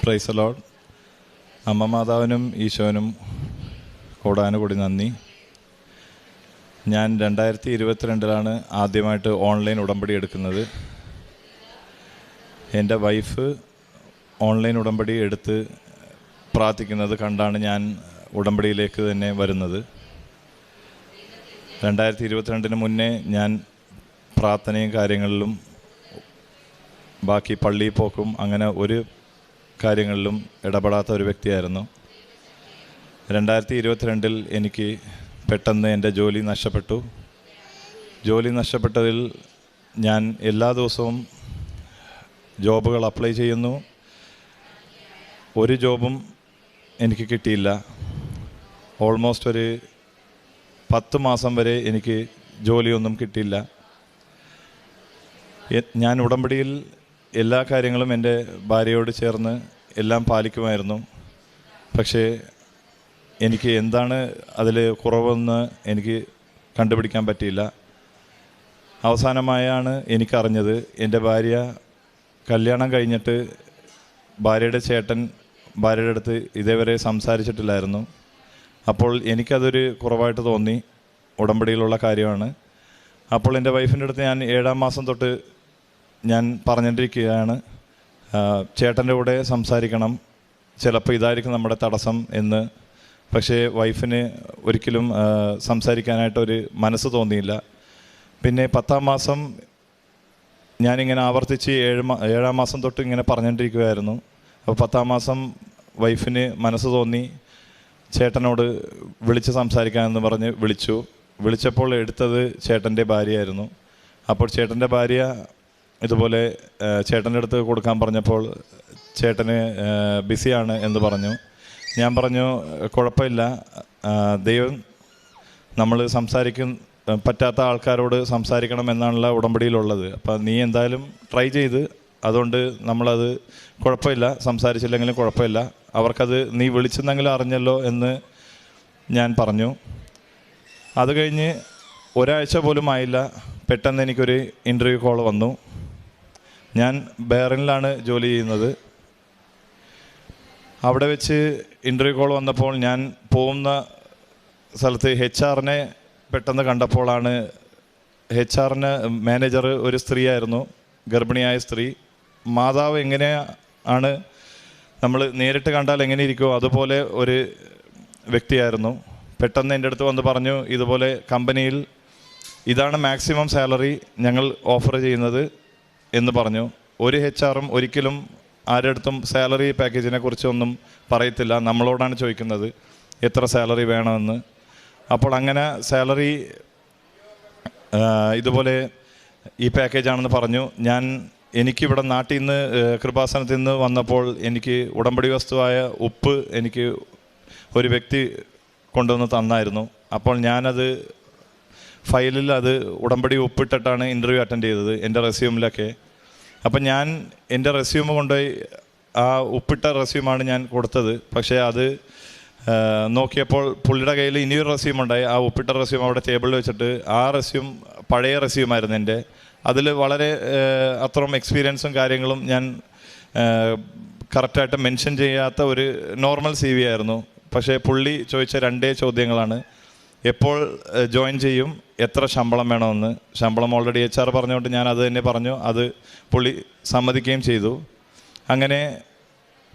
Praise the Lord. അമ്മ മാതാവിനും ഈശോനും കൂടാനുകൂടി നന്ദി. ഞാൻ 2022 ആദ്യമായിട്ട് ഓൺലൈൻ ഉടമ്പടി എടുക്കുന്നത്. എൻ്റെ വൈഫ് ഓൺലൈൻ ഉടമ്പടി എടുത്ത് പ്രാർത്ഥിക്കുന്നത് കണ്ടാണ് ഞാൻ ഉടമ്പടിയിലേക്ക് തന്നെ വരുന്നത്. 2022 മുന്നേ ഞാൻ പ്രാർത്ഥനയും കാര്യങ്ങളിലും ബാക്കി പള്ളി പോക്കും അങ്ങനെ ഒരു കാര്യങ്ങളിലും ഇടപെടാത്ത ഒരു വ്യക്തിയായിരുന്നു. 2022 എനിക്ക് പെട്ടെന്ന് എൻ്റെ ജോലി നഷ്ടപ്പെട്ടു. ജോലി നഷ്ടപ്പെട്ടതിൽ ഞാൻ എല്ലാ ദിവസവും ജോബുകൾ അപ്ലൈ ചെയ്യുന്നു. ഒരു ജോബും എനിക്ക് കിട്ടിയില്ല. ഓൾമോസ്റ്റ് ഒരു 10 മാസം വരെ എനിക്ക് ജോലിയൊന്നും കിട്ടിയില്ല. ഞാൻ ഉടമ്പടിയിൽ എല്ലാ കാര്യങ്ങളും എൻ്റെ ഭാര്യയോട് ചേർന്ന് എല്ലാം പാലിക്കുമായിരുന്നു. പക്ഷേ എനിക്ക് എന്താണ് അതിൽ കുറവെന്ന് എനിക്ക് കണ്ടുപിടിക്കാൻ പറ്റിയില്ല. അവസാനമായാണ് എനിക്കറിഞ്ഞത്, എൻ്റെ ഭാര്യ കല്യാണം കഴിഞ്ഞിട്ട് ഭാര്യയുടെ ചേട്ടൻ ഭാര്യയുടെ അടുത്ത് ഇതേവരെ സംസാരിച്ചിട്ടില്ലായിരുന്നു. അപ്പോൾ എനിക്കതൊരു കുറവായിട്ട് തോന്നി. ഉടമ്പടിയിലുള്ള കാര്യമാണ്. അപ്പോൾ എൻ്റെ വൈഫിൻ്റെ അടുത്ത് ഞാൻ 7-ാം മാസം തൊട്ട് ഞാൻ പറഞ്ഞിട്ടിരിക്കുകയാണ്, ചേട്ടൻ്റെ കൂടെ സംസാരിക്കണം, ചിലപ്പോൾ ഇതായിരിക്കും നമ്മുടെ തടസ്സം എന്ന്. പക്ഷേ വൈഫിന് ഒരിക്കലും സംസാരിക്കാനായിട്ടൊരു മനസ്സ് തോന്നിയില്ല. പിന്നെ 10-ാം മാസം ഞാനിങ്ങനെ ആവർത്തിച്ച് 7-ാം മാസം തൊട്ട് ഇങ്ങനെ പറഞ്ഞുകൊണ്ടിരിക്കുകയായിരുന്നു. അപ്പോൾ 10-ാം മാസം വൈഫിന് മനസ്സ് തോന്നി, ചേട്ടനോട് വിളിച്ച് സംസാരിക്കാമെന്ന് പറഞ്ഞ് വിളിച്ചപ്പോൾ എടുത്തത് ചേട്ടൻ്റെ ഭാര്യയായിരുന്നു. അപ്പോൾ ചേട്ടൻ്റെ ഭാര്യ ഇതുപോലെ ചേട്ടൻ്റെ അടുത്ത് കൊടുക്കാൻ പറഞ്ഞപ്പോൾ ചേട്ടന് ബിസിയാണ് എന്ന് പറഞ്ഞു. ഞാൻ പറഞ്ഞു, കുഴപ്പമില്ല, ദൈവം നമ്മൾ പറ്റാത്ത ആൾക്കാരോട് സംസാരിക്കണം എന്നാണല്ലോ ഉടമ്പടിയിലുള്ളത്. അപ്പം നീ എന്തായാലും ട്രൈ ചെയ്ത്, അതുകൊണ്ട് നമ്മളത് കുഴപ്പമില്ല, സംസാരിച്ചില്ലെങ്കിലും കുഴപ്പമില്ല, അവർക്കത് നീ വിളിച്ചെന്നെങ്കിലും അറിഞ്ഞല്ലോ എന്ന് ഞാൻ പറഞ്ഞു. അത് കഴിഞ്ഞ് ഒരാഴ്ച പോലും ആയില്ല, പെട്ടെന്ന് എനിക്കൊരു ഇൻ്റർവ്യൂ കോൾ വന്നു. ഞാൻ ബഹ്റൈനിലാണ് ജോലി ചെയ്യുന്നത്. അവിടെ വെച്ച് ഇൻ്റർവ്യൂ കോൾ വന്നപ്പോൾ ഞാൻ പോകുന്ന സ്ഥലത്ത് HR-നെ പെട്ടെന്ന് കണ്ടപ്പോഴാണ്, HR-ന് മാനേജർ ഒരു സ്ത്രീയായിരുന്നു, ഗർഭിണിയായ സ്ത്രീ. മാതാവ് എങ്ങനെയാണ് നമ്മൾ നേരിട്ട് കണ്ടാൽ എങ്ങനെ ഇരിക്കുമോ അതുപോലെ ഒരു വ്യക്തിയായിരുന്നു. പെട്ടെന്ന് എൻ്റെ അടുത്ത് വന്ന് പറഞ്ഞു, ഇതുപോലെ കമ്പനിയിൽ ഇതാണ് മാക്സിമം സാലറി ഞങ്ങൾ ഓഫർ ചെയ്യുന്നത് എന്ന് പറഞ്ഞു. ഒരു HR-ഉം ഒരിക്കലും ആരുടെ അടുത്തും സാലറി പാക്കേജിനെ കുറിച്ചൊന്നും പറയത്തില്ല, നമ്മളോടാണ് ചോദിക്കുന്നത് എത്ര സാലറി വേണമെന്ന്. അപ്പോൾ അങ്ങനെ സാലറി ഇതുപോലെ ഈ പാക്കേജാണെന്ന് പറഞ്ഞു. എനിക്കിവിടെ നാട്ടിൽ നിന്ന് കൃപാസനത്തിൽ നിന്ന് വന്നപ്പോൾ എനിക്ക് ഉടമ്പടി വസ്തുവായ ഉപ്പ് എനിക്ക് ഒരു വ്യക്തി കൊണ്ടുവന്ന് തന്നായിരുന്നു. അപ്പോൾ ഞാനത് ഫയലിൽ അത് ഉടമ്പടി ഒപ്പിട്ടിട്ടാണ് ഇൻ്റർവ്യൂ അറ്റൻഡ് ചെയ്തത്, എൻ്റെ റെസ്യൂമിലൊക്കെ. അപ്പം ഞാൻ എൻ്റെ റെസ്യൂം കൊണ്ടുപോയി ആ ഒപ്പിട്ട റെസ്യൂമാണ് ഞാൻ കൊടുത്തത്. പക്ഷേ അത് നോക്കിയപ്പോൾ പുള്ളിയുടെ കയ്യിൽ ഇനിയൊരു റെസ്യൂം ഉണ്ടായി. ആ ഒപ്പിട്ട റെസ്യൂം അവിടെ ടേബിളിൽ വെച്ചിട്ട്, ആ റെസ്യൂം പഴയ റെസ്യൂമായിരുന്നു എൻ്റെ. അതിൽ വളരെ അത്രയും എക്സ്പീരിയൻസും കാര്യങ്ങളും ഞാൻ കറക്റ്റായിട്ട് മെൻഷൻ ചെയ്യാത്ത ഒരു നോർമൽ CV ആയിരുന്നു. പക്ഷേ പുള്ളി ചോദിച്ച 2 ചോദ്യങ്ങളാണ്. എപ്പോൾ ജോയിൻ ചെയ്യും, എത്ര ശമ്പളം വേണമെന്ന്. ശമ്പളം ഓൾറെഡി HR പറഞ്ഞുകൊണ്ട് ഞാൻ അത് തന്നെ പറഞ്ഞു. അത് പുള്ളി സമ്മതിക്കുകയും ചെയ്തു. അങ്ങനെ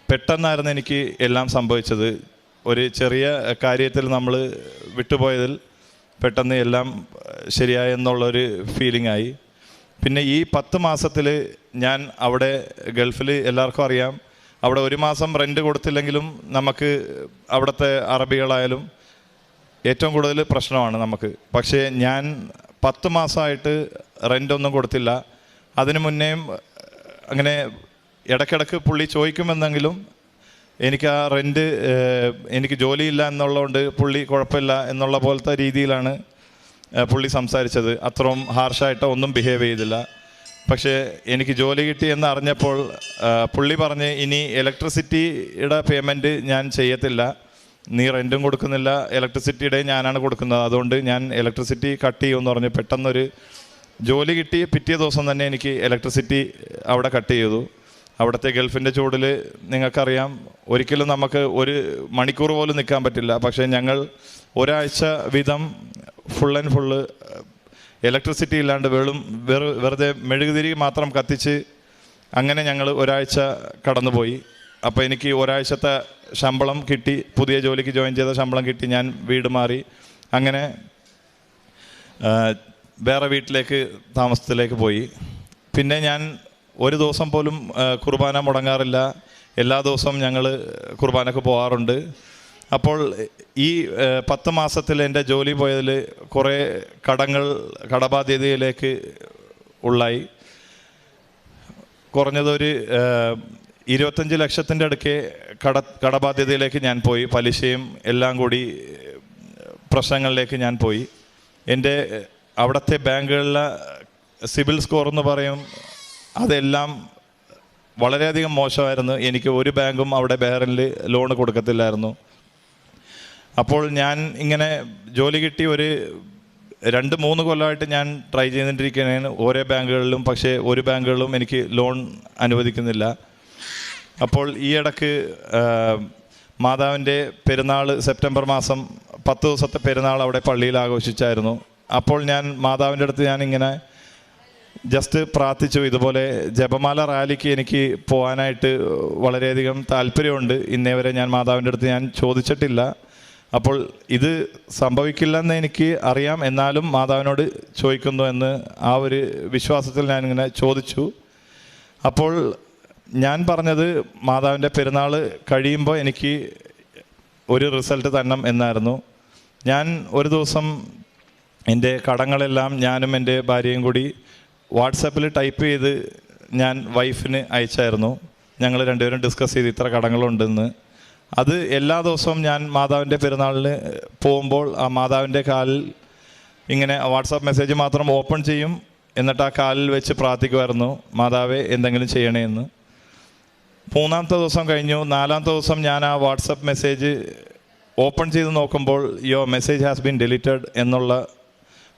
പെട്ടെന്നായിരുന്നു എനിക്ക് എല്ലാം സംഭവിച്ചത്. ഒരു ചെറിയ കാര്യത്തിൽ നമ്മൾ വിട്ടുപോയതിൽ പെട്ടെന്ന് എല്ലാം ശരിയായെന്നുള്ളൊരു ഫീലിംഗ് ആയി. പിന്നെ ഈ 10 മാസത്തിൽ ഞാൻ അവിടെ ഗൾഫിൽ എല്ലാവർക്കും അറിയാം, അവിടെ 1 മാസം റെൻറ്റ് കൊടുത്തില്ലെങ്കിലും നമുക്ക് അവിടുത്തെ അറബികളായാലും ഏറ്റവും കൂടുതൽ പ്രശ്നമാണ് നമുക്ക്. പക്ഷേ ഞാൻ 10 മാസമായിട്ട് റെൻ്റൊന്നും കൊടുത്തില്ല. അതിനു മുന്നേയും അങ്ങനെ ഇടയ്ക്കിടയ്ക്ക് പുള്ളി ചോദിക്കുമെന്നെങ്കിലും എനിക്ക് ആ റെൻറ്റ് എനിക്ക് ജോലിയില്ല എന്നുള്ളതുകൊണ്ട് പുള്ളി കുഴപ്പമില്ല എന്നുള്ള പോലത്തെ രീതിയിലാണ് പുള്ളി സംസാരിച്ചത്. അത്രയും ഹാർഷായിട്ട് ഒന്നും ബിഹേവ് ചെയ്തില്ല. പക്ഷേ എനിക്ക് ജോലി കിട്ടി എന്ന് അറിഞ്ഞപ്പോൾ പുള്ളി പറഞ്ഞ്, ഇനി ഇലക്ട്രിസിറ്റിയുടെ പേയ്മെൻറ്റ് ഞാൻ ചെയ്യത്തില്ല, നീ റെൻറ്റും കൊടുക്കുന്നില്ല, ഇലക്ട്രിസിറ്റിയുടെ ഞാനാണ് കൊടുക്കുന്നത്, അതുകൊണ്ട് ഞാൻ ഇലക്ട്രിസിറ്റി കട്ട് ചെയ്യുമെന്ന് പറഞ്ഞ് പെട്ടെന്നൊരു ജോലി കിട്ടി പിറ്റേ ദിവസം തന്നെ എനിക്ക് ഇലക്ട്രിസിറ്റി അവിടെ കട്ട് ചെയ്തു. അവിടുത്തെ ഗൾഫിൻ്റെ ചൂടിൽ നിങ്ങൾക്കറിയാം, ഒരിക്കലും നമുക്ക് ഒരു മണിക്കൂർ പോലും നിൽക്കാൻ പറ്റില്ല. പക്ഷേ ഞങ്ങൾ ഒരാഴ്ച വീതം ഫുൾ ആൻഡ് ഫുള്ള് ഇലക്ട്രിസിറ്റി ഇല്ലാണ്ട് വെറുതെ മെഴുകുതിരി മാത്രം കത്തിച്ച് അങ്ങനെ ഞങ്ങൾ ഒരാഴ്ച കടന്നുപോയി. അപ്പോൾ എനിക്ക് ഒരാഴ്ചത്തെ ശമ്പളം കിട്ടി, പുതിയ ജോലിക്ക് ജോയിൻ ചെയ്ത ശമ്പളം കിട്ടി. ഞാൻ വീട് മാറി, അങ്ങനെ വേറെ വീട്ടിലേക്ക് താമസത്തിലേക്ക് പോയി. പിന്നെ ഞാൻ ഒരു ദിവസം പോലും കുർബാന മുടങ്ങാറില്ല. എല്ലാ ദിവസവും ഞങ്ങൾ കുർബാനക്ക് പോകാറുണ്ട്. അപ്പോൾ ഈ 10 മാസത്തിൽ എൻ്റെ ജോലി പോയതിൽ കുറേ കടബാധ്യതയിലേക്ക് ഉള്ളായി. കുറഞ്ഞതൊരു 25 ലക്ഷത്തിൻ്റെ അടുക്കെ കടബാധ്യതയിലേക്ക് ഞാൻ പോയി. പലിശയും എല്ലാം കൂടി പ്രശ്നങ്ങളിലേക്ക് ഞാൻ പോയി. എൻ്റെ അവിടുത്തെ ബാങ്കുകളിലെ സിബിൽ സ്കോർ എന്ന് പറയും, അതെല്ലാം വളരെയധികം മോശമായിരുന്നു. എനിക്ക് ഒരു ബാങ്കും അവിടെ ബഹ്റിനിൽ ലോൺ കൊടുക്കത്തില്ലായിരുന്നു. അപ്പോൾ ഞാൻ ഇങ്ങനെ ജോലി കിട്ടി ഒരു 2-3 കൊല്ലമായിട്ട് ഞാൻ ട്രൈ ചെയ്തുകൊണ്ടിരിക്കുകയാണ് ഓരോ ബാങ്കുകളിലും. പക്ഷേ ഒരു ബാങ്കുകളിലും എനിക്ക് ലോൺ അനുവദിക്കുന്നില്ല. അപ്പോൾ ഈ ഇടയ്ക്ക് മാതാവിൻ്റെ പെരുന്നാൾ സെപ്റ്റംബർ മാസം 10 ദിവസത്തെ പെരുന്നാൾ അവിടെ പള്ളിയിൽ ആഘോഷിച്ചായിരുന്നു. അപ്പോൾ ഞാൻ മാതാവിൻ്റെ അടുത്ത് ഞാനിങ്ങനെ ജസ്റ്റ് പ്രാർത്ഥിച്ചു, ഇതുപോലെ ജപമാല റാലിക്ക് എനിക്ക് പോകാനായിട്ട് വളരെയധികം താല്പര്യമുണ്ട്. ഇന്നേ വരെ ഞാൻ മാതാവിൻ്റെ അടുത്ത് ഞാൻ ചോദിച്ചിട്ടില്ല. അപ്പോൾ ഇത് സംഭവിക്കില്ലെന്ന് എനിക്ക് അറിയാം, എന്നാലും മാതാവിനോട് ചോദിക്കുന്നു എന്ന് ആ ഒരു വിശ്വാസത്തിൽ ഞാനിങ്ങനെ ചോദിച്ചു. അപ്പോൾ ഞാൻ പറഞ്ഞത് മാതാവിൻ്റെ പെരുന്നാൾ കഴിയുമ്പോൾ എനിക്ക് ഒരു റിസൾട്ട് തരണം എന്നായിരുന്നു. ഞാൻ ഒരു ദിവസം എൻ്റെ കടങ്ങളെല്ലാം ഞാനും എൻ്റെ ഭാര്യയും കൂടി വാട്സാപ്പിൽ ടൈപ്പ് ചെയ്ത് ഞാൻ വൈഫിന് അയച്ചായിരുന്നു. ഞങ്ങൾ രണ്ടുപേരും ഡിസ്കസ് ചെയ്ത് ഇത്ര കടങ്ങളുണ്ടെന്ന്. അത് എല്ലാ ദിവസവും ഞാൻ മാതാവിൻ്റെ പെരുന്നാളിന് പോകുമ്പോൾ ആ മാതാവിൻ്റെ കാലിൽ ഇങ്ങനെ വാട്സാപ്പ് മെസ്സേജ് മാത്രം ഓപ്പൺ ചെയ്യും, എന്നിട്ട് ആ കാലിൽ വെച്ച് പ്രാർത്ഥിക്കുമായിരുന്നു, മാതാവേ എന്തെങ്കിലും ചെയ്യണേ എന്ന്. 3-ാമത്തെ ദിവസം കഴിഞ്ഞു. 4-ാമത്തെ ദിവസം ഞാൻ ആ വാട്സപ്പ് മെസ്സേജ് ഓപ്പൺ ചെയ്ത് നോക്കുമ്പോൾ your message has been deleted എന്നുള്ള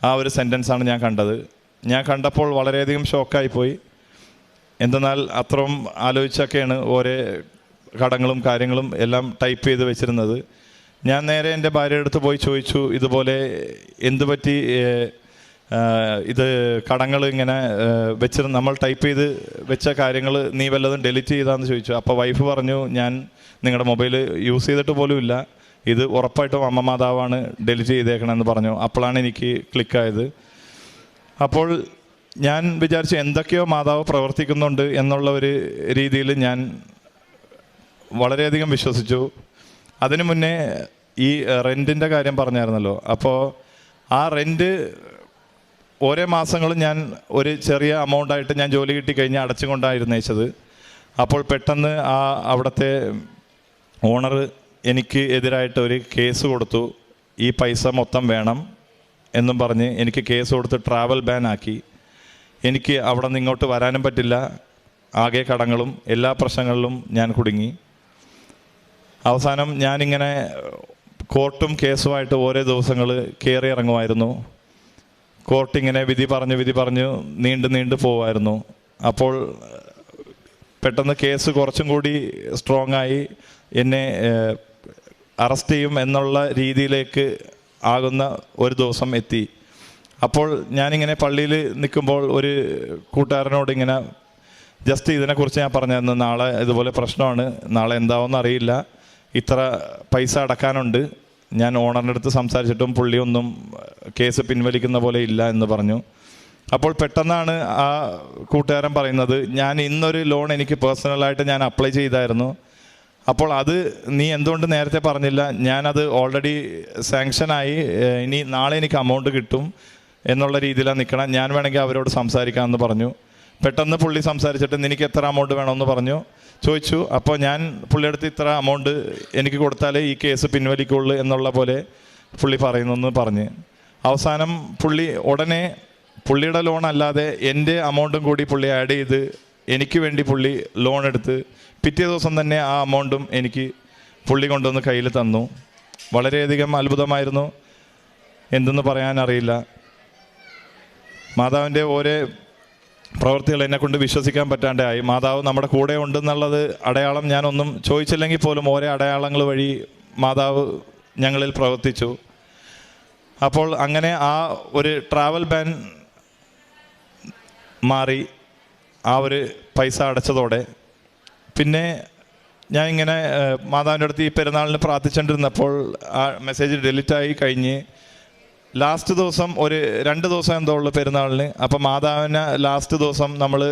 ആ ഒരു സെൻറ്റൻസാണ് ഞാൻ കണ്ടത്. ഞാൻ കണ്ടപ്പോൾ വളരെയധികം ഷോക്കായിപ്പോയി. എന്തെന്നാൽ അത്രയും ആലോചിച്ചൊക്കെയാണ് ഓരോ കടങ്ങളും കാര്യങ്ങളും എല്ലാം ടൈപ്പ് ചെയ്ത് വെച്ചിരുന്നത്. ഞാൻ നേരെ എൻ്റെ ഭാര്യയുടെ അടുത്ത് പോയി ചോദിച്ചു, ഇതുപോലെ എന്ത് പറ്റി, ഇത് കടങ്ങൾ ഇങ്ങനെ വെച്ചിരുന്ന് നമ്മൾ ടൈപ്പ് ചെയ്ത് വെച്ച കാര്യങ്ങൾ നീ വല്ലതും ഡെലിറ്റ് ചെയ്താന്ന് ചോദിച്ചു. അപ്പോൾ വൈഫ് പറഞ്ഞു, ഞാൻ നിങ്ങളുടെ മൊബൈൽ യൂസ് ചെയ്തിട്ട് പോലും ഇല്ല, ഇത് ഉറപ്പായിട്ടും അമ്മ മാതാവാണ് ഡിലീറ്റ് ചെയ്തേക്കണമെന്ന് പറഞ്ഞു. അപ്പോഴാണ് എനിക്ക് ക്ലിക്കായത്. അപ്പോൾ ഞാൻ വിചാരിച്ചു എന്തൊക്കെയോ മാതാവ് പ്രവർത്തിക്കുന്നുണ്ട് എന്നുള്ള ഒരു രീതിയിൽ ഞാൻ വളരെയധികം വിശ്വസിച്ചു. അതിനു മുന്നേ ഈ റെൻറ്റിൻ്റെ കാര്യം പറഞ്ഞായിരുന്നല്ലോ. അപ്പോൾ ആ റെൻറ്റ് ഓരോ മാസങ്ങളും ഞാൻ ഒരു ചെറിയ എമൗണ്ടായിട്ട് ഞാൻ ജോലി കിട്ടിക്കഴിഞ്ഞാൽ അടച്ചുകൊണ്ടായിരുന്നേച്ചത്. അപ്പോൾ പെട്ടെന്ന് അവിടുത്തെ ഓണർ എനിക്ക് എതിരായിട്ട് ഒരു കേസ് കൊടുത്തു. ഈ പൈസ മൊത്തം വേണം എന്നും പറഞ്ഞ് എനിക്ക് കേസ് കൊടുത്ത് ട്രാവൽ ബാൻ ആക്കി. എനിക്ക് അവിടെ നിന്ന് ഇങ്ങോട്ട് വരാനും പറ്റില്ല. ആകെ കടങ്ങളും എല്ലാ പ്രശ്നങ്ങളിലും ഞാൻ കുടുങ്ങി. അവസാനം ഞാനിങ്ങനെ കോർട്ടും കേസുമായിട്ട് ഓരോ ദിവസങ്ങൾ കയറി ഇറങ്ങുമായിരുന്നു. കോർട്ടിങ്ങനെ വിധി പറഞ്ഞ് നീണ്ടു പോവായിരുന്നു. അപ്പോൾ പെട്ടെന്ന് കേസ് കുറച്ചും കൂടി സ്ട്രോങ് ആയി എന്നെ അറസ്റ്റ് ചെയ്യും എന്നുള്ള രീതിയിലേക്ക് ആകുന്ന ഒരു ദിവസം എത്തി. അപ്പോൾ ഞാനിങ്ങനെ പള്ളിയിൽ നിൽക്കുമ്പോൾ ഒരു കൂട്ടുകാരനോട് ഇങ്ങനെ ജസ്റ്റ് ഇതിനെക്കുറിച്ച് ഞാൻ പറഞ്ഞിരുന്നു, നാളെ ഇതുപോലെ പ്രശ്നമാണ്, നാളെ എന്താവെന്ന് അറിയില്ല, ഇത്ര പൈസ അടക്കാനുണ്ട്. ഞാൻ ഓണറിൻ്റെ അടുത്ത് സംസാരിച്ചിട്ടും പുള്ളിയൊന്നും കേസ് പിൻവലിക്കുന്ന പോലെ ഇല്ല എന്ന് പറഞ്ഞു. അപ്പോൾ പെട്ടെന്നാണ് ആ കൂട്ടുകാരൻ പറയുന്നത്, ഞാൻ ഇന്നൊരു ലോൺ എനിക്ക് പേഴ്സണലായിട്ട് ഞാൻ അപ്ലൈ ചെയ്തായിരുന്നു. അപ്പോൾ അത് നീ എന്തുകൊണ്ട് നേരത്തെ പറഞ്ഞില്ല? ഞാനത് ഓൾറെഡി സാങ്ഷനായി, ഇനി നാളെ എനിക്ക് അമൗണ്ട് കിട്ടും എന്നുള്ള രീതിയിലാണ് നിൽക്കണം, ഞാൻ വേണമെങ്കിൽ അവരോട് സംസാരിക്കാമെന്ന് പറഞ്ഞു. പെട്ടെന്ന് പുള്ളി സംസാരിച്ചിട്ട് നിനക്ക് എത്ര അമൗണ്ട് വേണമെന്ന് ചോദിച്ചു. അപ്പോൾ ഞാൻ പുള്ളിയെടുത്ത് ഇത്ര അമൗണ്ട് എനിക്ക് കൊടുത്താലേ ഈ കേസ് പിൻവലിക്കുള്ളൂ എന്നുള്ള പോലെ പുള്ളി പറയുന്നെന്ന് പറഞ്ഞ് അവസാനം പുള്ളി ഉടനെ പുള്ളിയുടെ ലോൺ അല്ലാതെ എൻ്റെ അമൗണ്ടും കൂടി പുള്ളി ആഡ് ചെയ്ത് എനിക്ക് വേണ്ടി പുള്ളി ലോൺ എടുത്ത് പിറ്റേ ദിവസം തന്നെ ആ അമൗണ്ടും എനിക്ക് പുള്ളി കൊണ്ടുവന്ന് കയ്യിൽ തന്നു. വളരെയധികം അത്ഭുതമായിരുന്നു, എന്തെന്ന് പറയാനറിയില്ല. മാതാവിൻ്റെ ഓരോ പ്രവൃത്തികൾ എന്നെക്കൊണ്ട് വിശ്വസിക്കാൻ പറ്റാണ്ടായി. മാതാവ് നമ്മുടെ കൂടെ ഉണ്ടെന്നുള്ളത് അടയാളം ഞാനൊന്നും ചോദിച്ചില്ലെങ്കിൽ പോലും ഓരോ അടയാളങ്ങൾ വഴി മാതാവ് ഞങ്ങളിൽ പ്രവർത്തിച്ചു. അപ്പോൾ അങ്ങനെ ആ ഒരു ട്രാവൽ ബാൻ മാറി ആ ഒരു പൈസ അടച്ചതോടെ പിന്നെ ഞാൻ ഇങ്ങനെ മാതാവിൻ്റെ അടുത്ത് ഈ പെരുന്നാളിന് പ്രാർത്ഥിച്ചുകൊണ്ടിരുന്നപ്പോൾ ആ മെസ്സേജ് ഡിലീറ്റായി കഴിഞ്ഞ് ലാസ്റ്റ് ദിവസം ഒരു 2 ദിവസം എന്തോ ഉള്ളു പെരുന്നാളിന്. അപ്പോൾ മാതാവിനെ ലാസ്റ്റ് ദിവസം നമ്മൾ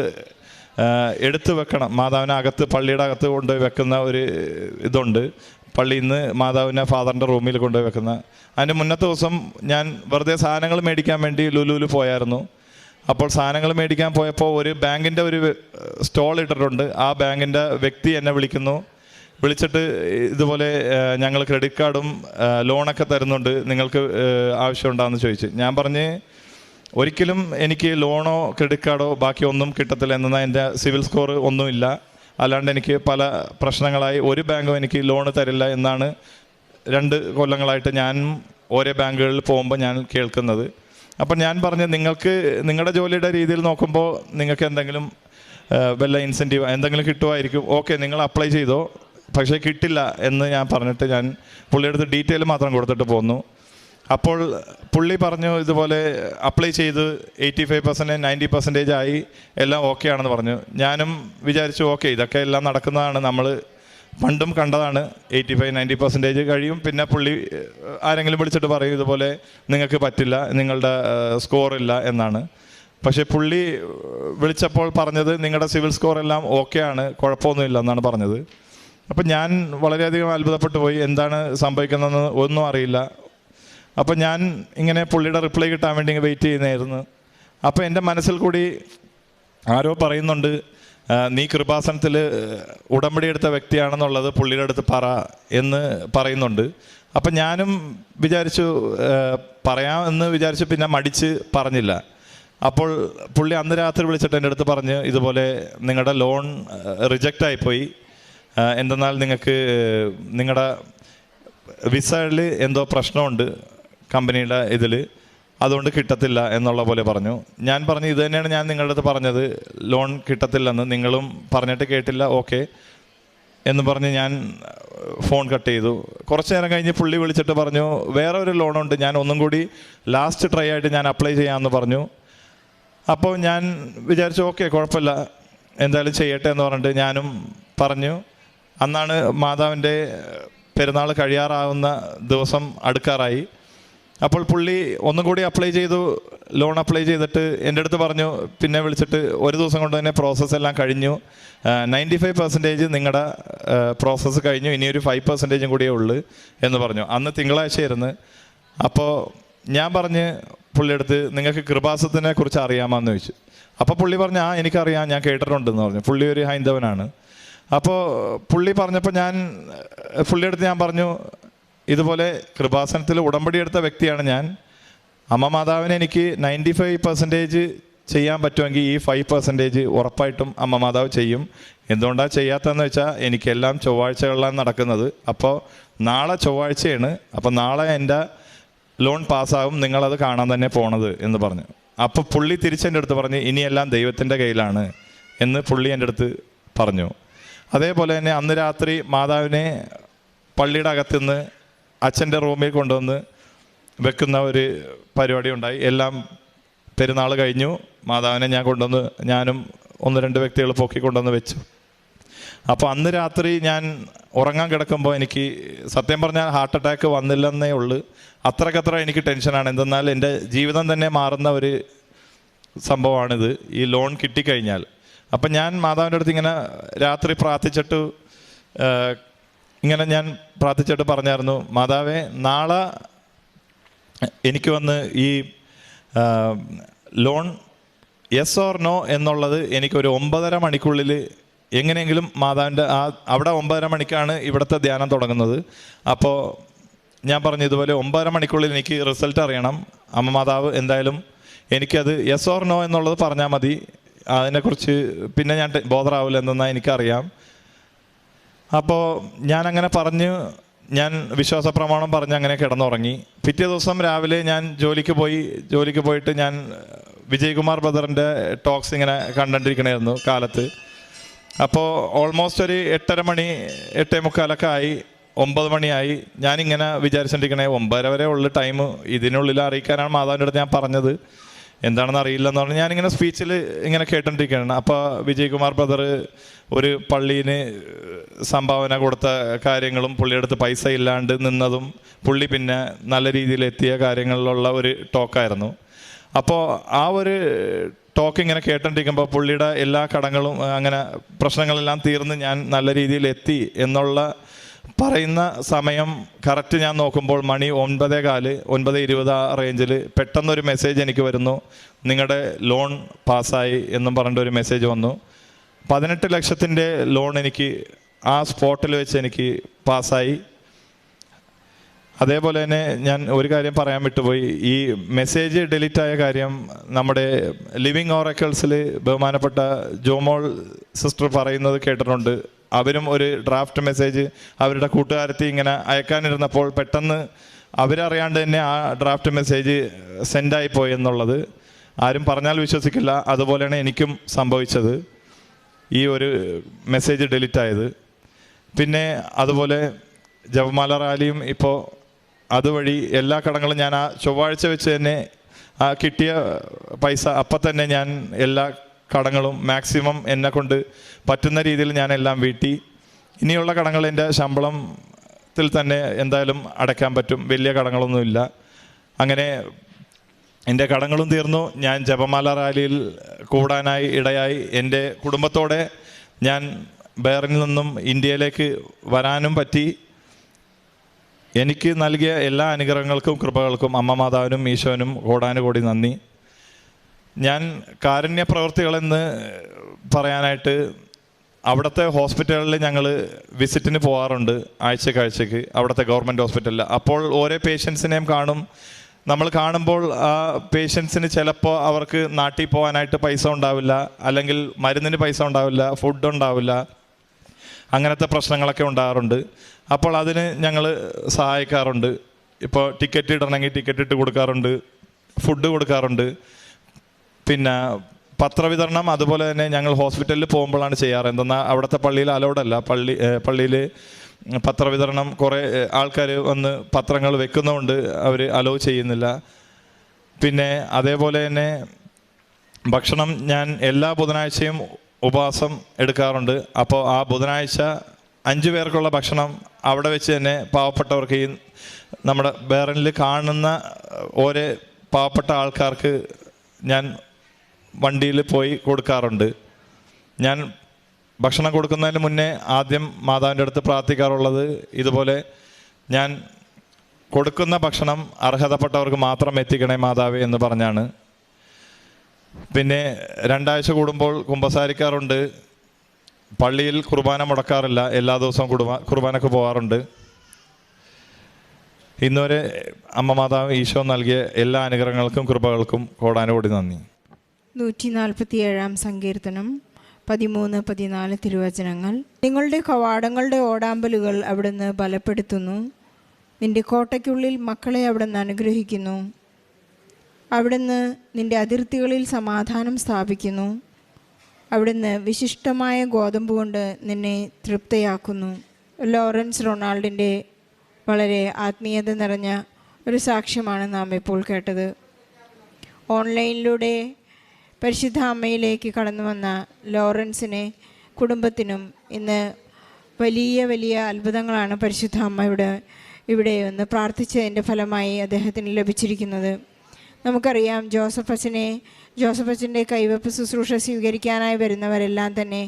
എടുത്തു വെക്കണം. മാതാവിനെ അകത്ത് പള്ളിയുടെ അകത്ത് കൊണ്ടുപോയി വെക്കുന്ന ഒരു ഇതുണ്ട്. പള്ളിയിൽ നിന്ന് മാതാവിനെ ഫാദറിൻ്റെ റൂമിൽ കൊണ്ടുപോയി വെക്കുന്ന. അതിൻ്റെ മുന്നത്തെ ദിവസം ഞാൻ വെറുതെ സാധനങ്ങൾ മേടിക്കാൻ വേണ്ടി ലുലുവിൽ പോയായിരുന്നു. അപ്പോൾ സാധനങ്ങൾ മേടിക്കാൻ പോയപ്പോൾ ഒരു ബാങ്കിൻ്റെ ഒരു സ്റ്റോൾ ഇട്ടിട്ടുണ്ട്. ആ ബാങ്കിൻ്റെ വ്യക്തി എന്നെ വിളിച്ചിട്ട് ഇതുപോലെ ഞങ്ങൾ ക്രെഡിറ്റ് കാർഡും ലോണൊക്കെ തരുന്നുണ്ട്, നിങ്ങൾക്ക് ആവശ്യമുണ്ടാകുമെന്ന് ചോദിച്ചു. ഞാൻ പറഞ്ഞ് ഒരിക്കലും എനിക്ക് ലോണോ ക്രെഡിറ്റ് കാർഡോ ബാക്കി ഒന്നും കിട്ടത്തില്ല, എന്നാൽ എൻ്റെ സിവിൽ സ്കോർ ഒന്നുമില്ല, അല്ലാണ്ട് എനിക്ക് പല പ്രശ്നങ്ങളായി ഒരു ബാങ്കും എനിക്ക് ലോണ് തരില്ല എന്നാണ് 2 കൊല്ലങ്ങളായിട്ട് ഞാൻ ഓരോ ബാങ്കുകളിൽ പോകുമ്പോൾ ഞാൻ കേൾക്കുന്നത്. അപ്പം ഞാൻ പറഞ്ഞ് നിങ്ങൾക്ക് നിങ്ങളുടെ ജോലിയുടെ രീതിയിൽ നോക്കുമ്പോൾ നിങ്ങൾക്ക് എന്തെങ്കിലും വല്ല ഇൻസെൻറ്റീവ് എന്തെങ്കിലും കിട്ടുമായിരിക്കും, ഓക്കെ നിങ്ങൾ അപ്ലൈ ചെയ്തോ, പക്ഷേ കിട്ടില്ല എന്ന് ഞാൻ പറഞ്ഞിട്ട് ഞാൻ പുള്ളിയെടുത്ത് ഡീറ്റെയിൽ മാത്രം കൊടുത്തിട്ട് പോന്നു. അപ്പോൾ പുള്ളി പറഞ്ഞു ഇതുപോലെ അപ്ലൈ ചെയ്ത് 85% 90% ആയി, എല്ലാം ഓക്കെ ആണെന്ന് പറഞ്ഞു. ഞാനും വിചാരിച്ചു ഓക്കെ ഇതൊക്കെ എല്ലാം നടക്കുന്നതാണ്, നമ്മൾ പണ്ടും കണ്ടതാണ്. 85-90% കഴിയും, പിന്നെ പുള്ളി ആരെങ്കിലും വിളിച്ചിട്ട് പറയും ഇതുപോലെ നിങ്ങൾക്ക് പറ്റില്ല, നിങ്ങളുടെ സ്കോറില്ല എന്നാണ്. പക്ഷേ പുള്ളി വിളിച്ചപ്പോൾ പറഞ്ഞത് നിങ്ങളുടെ സിവിൽ സ്കോർ എല്ലാം ഓക്കെ ആണ്, കുഴപ്പമൊന്നുമില്ല എന്നാണ് പറഞ്ഞത്. അപ്പം ഞാൻ വളരെയധികം അത്ഭുതപ്പെട്ടു പോയി, എന്താണ് സംഭവിക്കുന്നതെന്ന് ഒന്നും അറിയില്ല. അപ്പം ഞാൻ ഇങ്ങനെ പുള്ളിയുടെ റിപ്ലൈ കിട്ടാൻ വേണ്ടി വെയിറ്റ് ചെയ്യുന്നതായിരുന്നു. അപ്പോൾ എൻ്റെ മനസ്സിൽ കൂടി ആരോ പറയുന്നുണ്ട് നീ കൃപാസനത്തിൽ ഉടമ്പടി എടുത്ത വ്യക്തിയാണെന്നുള്ളത് പുള്ളിയുടെ അടുത്ത് പറ എന്ന് പറയുന്നുണ്ട്. അപ്പം ഞാനും വിചാരിച്ചു പറയാം എന്ന് വിചാരിച്ചു, പിന്നെ മടിച്ച് പറഞ്ഞില്ല. അപ്പോൾ പുള്ളി അന്ന് രാത്രി വിളിച്ചിട്ട് എൻ്റെ അടുത്ത് പറഞ്ഞ് ഇതുപോലെ നിങ്ങളുടെ ലോൺ റിജക്റ്റായിപ്പോയി, എന്തെന്നാൽ നിങ്ങൾക്ക് നിങ്ങളുടെ വിസയിൽ എന്തോ പ്രശ്നമുണ്ട് കമ്പനിയുടെ ഇതിൽ, അതുകൊണ്ട് കിട്ടത്തില്ല എന്നുള്ള പോലെ പറഞ്ഞു. ഞാൻ പറഞ്ഞു ഇത് തന്നെയാണ് ഞാൻ നിങ്ങളുടെ അടുത്ത് പറഞ്ഞത്, ലോൺ കിട്ടത്തില്ലെന്ന്, നിങ്ങളും പറഞ്ഞിട്ട് കേട്ടില്ല, ഓക്കെ എന്ന് പറഞ്ഞ് ഞാൻ ഫോൺ കട്ട് ചെയ്തു. കുറച്ച് നേരം കഴിഞ്ഞ് പുള്ളി വിളിച്ചിട്ട് പറഞ്ഞു വേറെ ഒരു ലോണുണ്ട്, ഞാൻ ഒന്നും കൂടി ലാസ്റ്റ് ട്രൈ ആയിട്ട് ഞാൻ അപ്ലൈ ചെയ്യാമെന്ന് പറഞ്ഞു. അപ്പോൾ ഞാൻ വിചാരിച്ചു ഓക്കെ കുഴപ്പമില്ല എന്തായാലും ചെയ്യട്ടെ എന്ന് പറഞ്ഞിട്ട് ഞാനും പറഞ്ഞു. അന്നാണ് മാതാവിൻ്റെ പെരുന്നാൾ കഴിയാറാവുന്ന ദിവസം അടുക്കാറായി. അപ്പോൾ പുള്ളി ഒന്നും കൂടി അപ്ലൈ ചെയ്തു, ലോൺ അപ്ലൈ ചെയ്തിട്ട് എൻ്റെ അടുത്ത് പറഞ്ഞു, പിന്നെ വിളിച്ചിട്ട് ഒരു ദിവസം കൊണ്ട് തന്നെ പ്രോസസ്സ് എല്ലാം കഴിഞ്ഞു, 95% നിങ്ങളുടെ പ്രോസസ്സ് കഴിഞ്ഞു, ഇനിയൊരു 5% കൂടിയേ ഉള്ളൂ എന്ന് പറഞ്ഞു. അന്ന് തിങ്കളാഴ്ചയായിരുന്നു. അപ്പോൾ ഞാൻ പറഞ്ഞ് പുള്ളിയെടുത്ത് നിങ്ങൾക്ക് കൃപാസനത്തിനെ കുറിച്ച് അറിയാമെന്ന് ചോദിച്ചു. അപ്പോൾ പുള്ളി പറഞ്ഞു എനിക്കറിയാം, ഞാൻ കേട്ടിട്ടുണ്ടെന്ന് പറഞ്ഞു. പുള്ളി ഒരു ഹൈന്ദവനാണ്. അപ്പോൾ പുള്ളി പറഞ്ഞപ്പോൾ ഞാൻ പുള്ളിയെടുത്ത് ഞാൻ പറഞ്ഞു ഇതുപോലെ കൃപാസനത്തിൽ ഉടമ്പടി എടുത്ത വ്യക്തിയാണ് ഞാൻ, അമ്മ മാതാവിനെ എനിക്ക് 95% ചെയ്യാൻ പറ്റുമെങ്കിൽ ഈ 5% ഉറപ്പായിട്ടും അമ്മ മാതാവ് ചെയ്യും. എന്തുകൊണ്ടാണ് ചെയ്യാത്തതെന്ന് വെച്ചാൽ എനിക്കെല്ലാം ചൊവ്വാഴ്ചകളിലാണ് നടക്കുന്നത്. അപ്പോൾ നാളെ ചൊവ്വാഴ്ചയാണ്, അപ്പോൾ നാളെ എൻ്റെ ലോൺ പാസ്സാകും, നിങ്ങളത് കാണാൻ തന്നെ പോണത് എന്ന് പറഞ്ഞു. അപ്പോൾ പുള്ളി തിരിച്ചെൻ്റെ അടുത്ത് പറഞ്ഞു ഇനിയെല്ലാം ദൈവത്തിൻ്റെ കയ്യിലാണ് എന്ന് പുള്ളി എൻ്റെ അടുത്ത് പറഞ്ഞു. അതേപോലെ തന്നെ അന്ന് രാത്രി മാതാവിനെ പള്ളിയുടെ അകത്തുനിന്ന് അച്ഛൻ്റെ റൂമിൽ കൊണ്ടുവന്ന് വെക്കുന്ന ഒരു പരിപാടി ഉണ്ടായി. എല്ലാം പെരുന്നാൾ കഴിഞ്ഞു, മാതാവിനെ ഞാൻ കൊണ്ടുവന്ന് ഞാനും 1-2 വ്യക്തികൾ പൊക്കി കൊണ്ടുവന്ന് വെച്ചു. അപ്പോൾ അന്ന് രാത്രി ഞാൻ ഉറങ്ങാൻ കിടക്കുമ്പോൾ എനിക്ക് സത്യം പറഞ്ഞാൽ ഹാർട്ട് അറ്റാക്ക് വന്നില്ലെന്നേ ഉള്ളൂ, അത്രക്കത്ര എനിക്ക് ടെൻഷനാണ്. എന്തെന്നാൽ എൻ്റെ ജീവിതം തന്നെ മാറുന്ന ഒരു സംഭവമാണിത്, ഈ ലോൺ കിട്ടിക്കഴിഞ്ഞാൽ. അപ്പം ഞാൻ മാതാവിൻ്റെ അടുത്ത് ഇങ്ങനെ രാത്രി പ്രാർത്ഥിച്ചിട്ട് ഞാൻ പറഞ്ഞായിരുന്നു മാതാവേ നാളെ എനിക്ക് വന്ന് ഈ ലോൺ യെസ് ഓർ നോ എന്നുള്ളത് എനിക്കൊരു 9:30 മണിക്കുള്ളിൽ എങ്ങനെയെങ്കിലും മാതാവിൻ്റെ അവിടെ 9:30 മണിക്കാണ് ഇവിടുത്തെ ധ്യാനം തുടങ്ങുന്നത്. അപ്പോൾ ഞാൻ പറഞ്ഞു ഇതുപോലെ 9:30 മണിക്കുള്ളിൽ എനിക്ക് റിസൾട്ട് അറിയണം, അമ്മ മാതാവ് എന്തായാലും എനിക്കത് യെസ് ഓർ നോ എന്നുള്ളത് പറഞ്ഞാൽ മതി, അതിനെക്കുറിച്ച് പിന്നെ ഞാൻ ബോധറാവില്ല എന്തെന്നാൽ എനിക്കറിയാം. അപ്പോൾ ഞാനങ്ങനെ പറഞ്ഞ് ഞാൻ വിശ്വാസ പ്രമാണം പറഞ്ഞ് അങ്ങനെ കിടന്നുറങ്ങി. പിറ്റേ ദിവസം രാവിലെ ഞാൻ ജോലിക്ക് പോയിട്ട് ഞാൻ വിജയകുമാർ ബ്രദറിൻ്റെ ടോക്സ് ഇങ്ങനെ കണ്ടുകൊണ്ടിരിക്കണമായിരുന്നു കാലത്ത്. അപ്പോൾ ഓൾമോസ്റ്റ് ഒരു 8:30 മണി 8:45 ആയി, 9 മണിയായി. ഞാനിങ്ങനെ വിചാരിച്ചിട്ടിരിക്കണേ 9:30 വരെ ഉള്ള ടൈം, ഇതിനുള്ളിൽ അറിയിക്കാനാണ് മാതാവിൻ്റെ അടുത്ത് ഞാൻ പറഞ്ഞത്. എന്താണെന്ന് അറിയില്ലെന്ന് പറഞ്ഞ് ഞാനിങ്ങനെ സ്പീച്ചിൽ ഇങ്ങനെ കേട്ടോണ്ടിരിക്കുകയാണ്. അപ്പോൾ വിജയകുമാർ ബ്രദർ ഒരു പള്ളീന് സംഭാവന കൊടുത്ത കാര്യങ്ങളും പുള്ളിയുടെ അടുത്ത് പൈസ ഇല്ലാണ്ട് നിന്നതും പുള്ളി പിന്നെ നല്ല രീതിയിൽ എത്തിയ കാര്യങ്ങളിലുള്ള ഒരു ടോക്കായിരുന്നു. അപ്പോൾ ആ ഒരു ടോക്ക് ഇങ്ങനെ കേട്ടോണ്ടിരിക്കുമ്പോൾ പുള്ളിയുടെ എല്ലാ കടങ്ങളും അങ്ങനെ പ്രശ്നങ്ങളെല്ലാം തീർന്ന് ഞാൻ നല്ല രീതിയിൽ എത്തി എന്നുള്ള പറയുന്ന സമയം കറക്റ്റ് ഞാൻ നോക്കുമ്പോൾ മണി 9:15 9:20 ആ റേഞ്ചിൽ പെട്ടെന്നൊരു മെസ്സേജ് എനിക്ക് വരുന്നു. നിങ്ങളുടെ ലോൺ പാസ്സായി എന്നും പറഞ്ഞിട്ടൊരു മെസ്സേജ് വന്നു. 18 ലക്ഷത്തിൻ്റെ ലോൺ എനിക്ക് ആ സ്പോട്ടിൽ വെച്ച് എനിക്ക് പാസ്സായി. അതേപോലെ തന്നെ ഞാൻ ഒരു കാര്യം പറയാൻ വിട്ടുപോയി. ഈ മെസ്സേജ് ഡിലീറ്റ് ആയ കാര്യം നമ്മുടെ ലിവിങ് ഓറക്കിൾസിൽ ബഹുമാനപ്പെട്ട ജോമോൾ സിസ്റ്റർ പറയുന്നത് കേട്ടിട്ടുണ്ട്. അവരും ഒരു ഡ്രാഫ്റ്റ് മെസ്സേജ് അവരുടെ കൂട്ടുകാരത്തി ഇങ്ങനെ അയക്കാനിരുന്നപ്പോൾ പെട്ടെന്ന് അവരറിയാണ്ട് തന്നെ ആ ഡ്രാഫ്റ്റ് മെസ്സേജ് സെൻഡായി പോയി എന്നുള്ളത് ആരും പറഞ്ഞാൽ വിശ്വസിക്കില്ല. അതുപോലെയാണ് എനിക്കും സംഭവിച്ചത്, ഈ ഒരു മെസ്സേജ് ഡിലീറ്റ് ആയത്. പിന്നെ അതുപോലെ ജപമാല റാലിയും ഇപ്പോൾ അതുവഴി എല്ലാ കടങ്ങളും ഞാൻ ആ ചൊവ്വാഴ്ച വെച്ച് തന്നെ ആ കിട്ടിയ പൈസ അപ്പം തന്നെ ഞാൻ എല്ലാ കടങ്ങളും മാക്സിമം എന്നെ കൊണ്ട് പറ്റുന്ന രീതിയിൽ ഞാനെല്ലാം വീട്ടി. ഇനിയുള്ള കടങ്ങൾ എൻ്റെ ശമ്പളത്തിൽ തന്നെ എന്തായാലും അടയ്ക്കാൻ പറ്റും, വലിയ കടങ്ങളൊന്നുമില്ല. അങ്ങനെ എൻ്റെ കടങ്ങളും തീർന്നു. ഞാൻ ജപമാല റാലിയിൽ കൂടാനായി ഇടയായി. എൻ്റെ കുടുംബത്തോടെ ഞാൻ ബഹ്റിനിൽ നിന്നും ഇന്ത്യയിലേക്ക് വരാനും പറ്റി. എനിക്ക് നൽകിയ എല്ലാ അനുഗ്രഹങ്ങൾക്കും കൃപകൾക്കും അമ്മ മാതാവിനും ഈശോനും കോടാനുകോടി നന്ദി. ഞാൻ കാരുണ്യ പ്രവൃത്തികളെന്ന് പറയാനായിട്ട് അവിടുത്തെ ഹോസ്പിറ്റലുകളിൽ ഞങ്ങൾ വിസിറ്റിന് പോകാറുണ്ട് ആഴ്ചയ്ക്ക് അവിടുത്തെ ഗവൺമെൻറ് ഹോസ്പിറ്റലിൽ. അപ്പോൾ ഓരോ പേഷ്യൻസിനെയും കാണും. നമ്മൾ കാണുമ്പോൾ ആ പേഷ്യൻസിന് ചിലപ്പോൾ അവർക്ക് നാട്ടിൽ പോകാനായിട്ട് പൈസ ഉണ്ടാവില്ല, അല്ലെങ്കിൽ മരുന്നിന് പൈസ ഉണ്ടാവില്ല, ഫുഡ് ഉണ്ടാവില്ല, അങ്ങനത്തെ പ്രശ്നങ്ങളൊക്കെ ഉണ്ടാകാറുണ്ട്. അപ്പോൾ അതിന് ഞങ്ങൾ സഹായിക്കാറുണ്ട്. ഇപ്പോൾ ടിക്കറ്റ് ഇടണമെങ്കിൽ ടിക്കറ്റ് ഇട്ട് കൊടുക്കാറുണ്ട്, ഫുഡ് കൊടുക്കാറുണ്ട്. പിന്നെ പത്രവിതരണം അതുപോലെ തന്നെ ഞങ്ങൾ ഹോസ്പിറ്റലിൽ പോകുമ്പോഴാണ് ചെയ്യാറ്. എന്തെന്നാൽ അവിടുത്തെ പള്ളിയിൽ അലൗഡല്ല. പള്ളിയിൽ പത്രവിതരണം കുറേ ആൾക്കാർ വന്ന് പത്രങ്ങൾ വെക്കുന്നതുകൊണ്ട് അവർ അലോ ചെയ്യുന്നില്ല. പിന്നെ അതേപോലെ തന്നെ ഭക്ഷണം ഞാൻ എല്ലാ ബുധനാഴ്ചയും ഉപവാസം എടുക്കാറുണ്ട്. അപ്പോൾ ആ ബുധനാഴ്ച 5 പേർക്കുള്ള ഭക്ഷണം അവിടെ വെച്ച് തന്നെ പാവപ്പെട്ടവർക്ക്, ഈ നമ്മുടെ ബഹ്റിനിൽ കാണുന്ന ഓരോ പാവപ്പെട്ട ആൾക്കാർക്ക് ഞാൻ വണ്ടിയിൽ പോയി കൊടുക്കാറുണ്ട്. ഞാൻ ഭക്ഷണം കൊടുക്കുന്നതിന് മുന്നേ ആദ്യം മാതാവിൻ്റെ അടുത്ത് പ്രാർത്ഥിക്കാറുള്ളത് ഇതുപോലെ, ഞാൻ കൊടുക്കുന്ന ഭക്ഷണം അർഹതപ്പെട്ടവർക്ക് മാത്രം എത്തിക്കണേ മാതാവേ എന്ന് പറഞ്ഞാണ്. പിന്നെ 2 ആഴ്ച കൂടുമ്പോൾ കുമ്പസാരിക്കാറുണ്ട്. പള്ളിയിൽ കുർബാന മുടക്കാറില്ല, എല്ലാ ദിവസവും കുർബാനക്ക് പോകാറുണ്ട്. ഇന്നുവരെ അമ്മ മാതാവ് ഈശോ നൽകിയ എല്ലാ അനുഗ്രഹങ്ങൾക്കും കൃപകൾക്കും കോടാനുകൂടി നന്ദി. 147 സങ്കീർത്തനം 13-14 തിരുവചനങ്ങൾ. നിങ്ങളുടെ കവാടങ്ങളുടെ ഓടാമ്പലുകൾ അവിടുന്ന് ബലപ്പെടുത്തുന്നു. നിന്റെ കോട്ടയ്ക്കുള്ളിൽ മക്കളെ അവിടുന്ന് അനുഗ്രഹിക്കുന്നു. അവിടുന്ന് നിന്റെ അതിർത്തികളിൽ സമാധാനം സ്ഥാപിക്കുന്നു. അവിടുന്ന് വിശിഷ്ടമായ ഗോതമ്പ് കൊണ്ട് നിന്നെ തൃപ്തയാക്കുന്നു. ലോറൻസ് റൊണാൾഡിൻ്റെ വളരെ ആത്മീയത നിറഞ്ഞ ഒരു സാക്ഷ്യമാണ് നാം ഇപ്പോൾ കേട്ടത്. ഓൺലൈനിലൂടെ പരിശുദ്ധ അമ്മയിലേക്ക് കടന്നു വന്ന ലോറൻസിനെ കുടുംബത്തിനും ഇന്ന് വലിയ വലിയ അത്ഭുതങ്ങളാണ് പരിശുദ്ധ അമ്മയുടെ ഇവിടെ ഒന്ന് പ്രാർത്ഥിച്ചതിൻ്റെ ഫലമായി അദ്ദേഹത്തിന് ലഭിച്ചിരിക്കുന്നത്. നമുക്കറിയാം, ജോസഫ് അച്ഛൻ്റെ കൈവെപ്പ് ശുശ്രൂഷ സ്വീകരിക്കാനായി വരുന്നവരെല്ലാം തന്നെ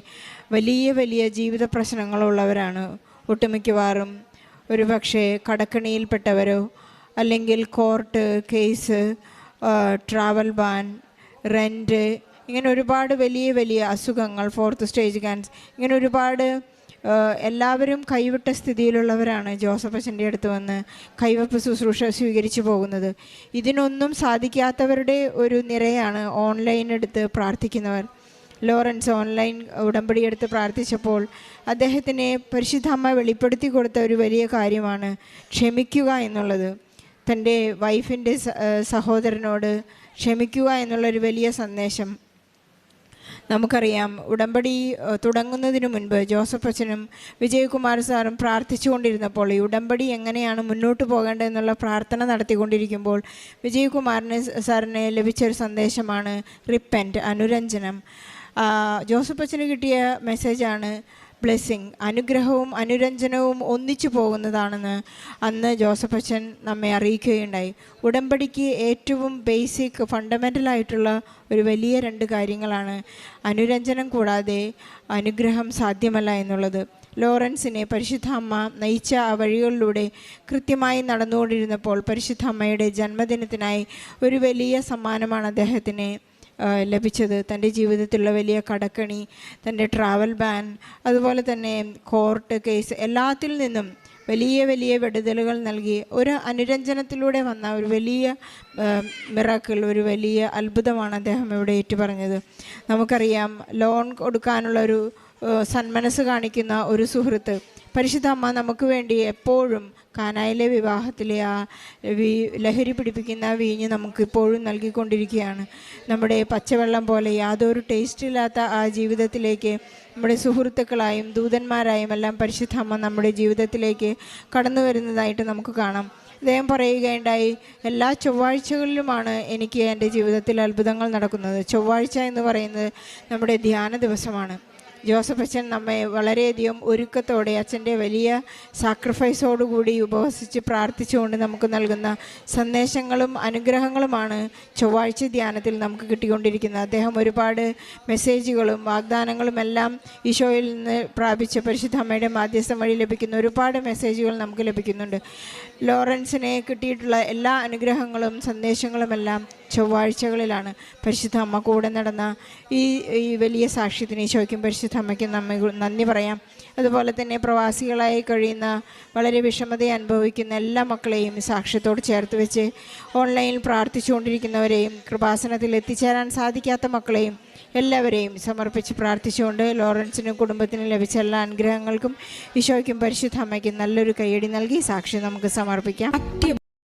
വലിയ വലിയ ജീവിത പ്രശ്നങ്ങളുള്ളവരാണ്. ഒട്ടുമിക്കവാറും ഒരു പക്ഷേ കടക്കണിയിൽപ്പെട്ടവരോ അല്ലെങ്കിൽ court case, travel ban, rent, ഇങ്ങനെ ഒരുപാട് വലിയ വലിയ അസുഖങ്ങൾ, 4th സ്റ്റേജ് ക്യാൻസർ, ഇങ്ങനെ ഒരുപാട് എല്ലാവരും കൈവിട്ട സ്ഥിതിയിലുള്ളവരാണ് ജോസഫ് അച്ഛൻ്റെ അടുത്ത് വന്ന് കൈവെപ്പ് ശുശ്രൂഷ സ്വീകരിച്ചു പോകുന്നത്. ഇതിനൊന്നും സാധിക്കാത്തവരുടെ ഒരു നിരയാണ് ഓൺലൈൻ എടുത്ത് പ്രാർത്ഥിക്കുന്നവർ. ലോറൻസ് ഓൺലൈൻ ഉടമ്പടി എടുത്ത് പ്രാർത്ഥിച്ചപ്പോൾ അദ്ദേഹത്തിന് പരിശുദ്ധ അമ്മ വെളിപ്പെടുത്തി കൊടുത്ത ഒരു വലിയ കാര്യമാണ് ക്ഷമിക്കുക എന്നുള്ളത്. തൻ്റെ വൈഫിൻ്റെ സഹോദരനോട് ക്ഷമിക്കുക എന്നുള്ളൊരു വലിയ സന്ദേശം. നമുക്കറിയാം, ഉടമ്പടി തുടങ്ങുന്നതിന് മുൻപ് ജോസഫ് അച്ഛനും വിജയകുമാർ സാറും പ്രാർത്ഥിച്ചുകൊണ്ടിരുന്നപ്പോൾ ഈ ഉടമ്പടി എങ്ങനെയാണ് മുന്നോട്ട് പോകേണ്ടതെന്നുള്ള പ്രാർത്ഥന നടത്തിക്കൊണ്ടിരിക്കുമ്പോൾ വിജയകുമാറിന് സാറിന് ലഭിച്ചൊരു സന്ദേശമാണ് റിപ്പൻറ്റ്, അനുരഞ്ജനം. ജോസഫ് അച്ഛന് കിട്ടിയ മെസ്സേജാണ് ബ്ലെസ്സിങ്, അനുഗ്രഹവും അനുരഞ്ജനവും ഒന്നിച്ചു പോകുന്നതാണെന്ന് അന്ന് ജോസഫ് അച്ഛൻ നമ്മെ അറിയിക്കുകയുണ്ടായി. ഉടമ്പടിക്ക് ഏറ്റവും ബേസിക് ഫണ്ടമെൻ്റലായിട്ടുള്ള ഒരു വലിയ 2 കാര്യങ്ങളാണ്. അനുരഞ്ജനം കൂടാതെ അനുഗ്രഹം സാധ്യമല്ല എന്നുള്ളത്. ലോറൻസിനെ പരിശുദ്ധ അമ്മ നയിച്ച ആ വഴികളിലൂടെ കൃത്യമായി നടന്നുകൊണ്ടിരുന്നപ്പോൾ പരിശുദ്ധ അമ്മയുടെ ജന്മദിനത്തിനായി ഒരു വലിയ സമ്മാനമാണ് അദ്ദേഹത്തിന് ലഭിച്ചത്. തൻ്റെ ജീവിതത്തിലുള്ള വലിയ കടക്കണി, തൻ്റെ ട്രാവൽ ബാൻ, അതുപോലെ തന്നെ കോർട്ട് കേസ്, എല്ലാത്തിൽ നിന്നും വലിയ വലിയ വിടുതലുകൾ നൽകി ഒരു അനുരഞ്ജനത്തിലൂടെ വന്ന ഒരു വലിയ മിറാക്കിൾ, ഒരു വലിയ അത്ഭുതമാണ് അദ്ദേഹം ഇവിടെ ഏറ്റുപറഞ്ഞത്. നമുക്കറിയാം, ലോൺ കൊടുക്കാനുള്ളൊരു സന്മനസ് കാണിക്കുന്ന ഒരു സുഹൃത്ത് പരിശുദ്ധ അമ്മ നമുക്ക് വേണ്ടി എപ്പോഴും കാനായിലെ വിവാഹത്തിലെ ആ ലഹരി പിടിപ്പിക്കുന്ന വീഞ്ഞ് നമുക്കിപ്പോഴും നൽകിക്കൊണ്ടിരിക്കുകയാണ്. നമ്മുടെ പച്ചവെള്ളം പോലെ യാതൊരു ടേസ്റ്റില്ലാത്ത ആ ജീവിതത്തിലേക്ക് നമ്മുടെ സുഹൃത്തുക്കളായും ദൂതന്മാരായും എല്ലാം പരിശുദ്ധ അമ്മ നമ്മുടെ ജീവിതത്തിലേക്ക് കടന്നു വരുന്നതായിട്ട് നമുക്ക് കാണാം. അദ്ദേഹം പറയുകയുണ്ടായി, എല്ലാ ചൊവ്വാഴ്ചകളിലുമാണ് എനിക്ക് എൻ്റെ ജീവിതത്തിൽ അത്ഭുതങ്ങൾ നടക്കുന്നത്. ചൊവ്വാഴ്ച എന്ന് പറയുന്നത് നമ്മുടെ ധ്യാന ദിവസമാണ്. ജോസഫ് അച്ഛൻ നമ്മെ വളരെയധികം ഒരുക്കത്തോടെ അച്ഛൻ്റെ വലിയ സാക്രിഫൈസോടുകൂടി ഉപവസിച്ച് പ്രാർത്ഥിച്ചുകൊണ്ട് നമുക്ക് നൽകുന്ന സന്ദേശങ്ങളും അനുഗ്രഹങ്ങളുമാണ് ചൊവ്വാഴ്ച ധ്യാനത്തിൽ നമുക്ക് കിട്ടിക്കൊണ്ടിരിക്കുന്നത്. അദ്ദേഹം ഒരുപാട് മെസ്സേജുകളും വാഗ്ദാനങ്ങളും എല്ലാം ഈശോയിൽ നിന്ന് പ്രാപിച്ച പരിശുദ്ധ അമ്മയുടെ മാധ്യസ്ഥം വഴി ലഭിക്കുന്ന ഒരുപാട് മെസ്സേജുകൾ നമുക്ക് ലഭിക്കുന്നുണ്ട്. ലോറൻസിനെ കിട്ടിയിട്ടുള്ള എല്ലാ അനുഗ്രഹങ്ങളും സന്ദേശങ്ങളുമെല്ലാം ചൊവ്വാഴ്ചകളിലാണ്. പരിശുദ്ധ അമ്മ കൂടെ നടന്ന ഈ വലിയ സാക്ഷ്യത്തിന് ഈശോയ്ക്കും പരിശുദ്ധ അമ്മയ്ക്കും നന്ദി പറയാം. അതുപോലെ തന്നെ പ്രവാസികളായി കഴിയുന്ന വളരെ വിഷമത അനുഭവിക്കുന്ന എല്ലാ മക്കളെയും സാക്ഷ്യത്തോട് ചേർത്ത് വെച്ച് ഓൺലൈനിൽ പ്രാർത്ഥിച്ചുകൊണ്ടിരിക്കുന്നവരെയും കൃപാസനത്തിൽ എത്തിച്ചേരാൻ സാധിക്കാത്ത മക്കളെയും എല്ലാവരെയും സമർപ്പിച്ച് പ്രാർത്ഥിച്ചുകൊണ്ട് ലോറൻസിനും കുടുംബത്തിനും ലഭിച്ച എല്ലാ അനുഗ്രഹങ്ങൾക്കും ഈശോയ്ക്കും പരിശുദ്ധ അമ്മയ്ക്കും നല്ലൊരു കയ്യടി നൽകി സാക്ഷ്യം നമുക്ക് സമർപ്പിക്കാം.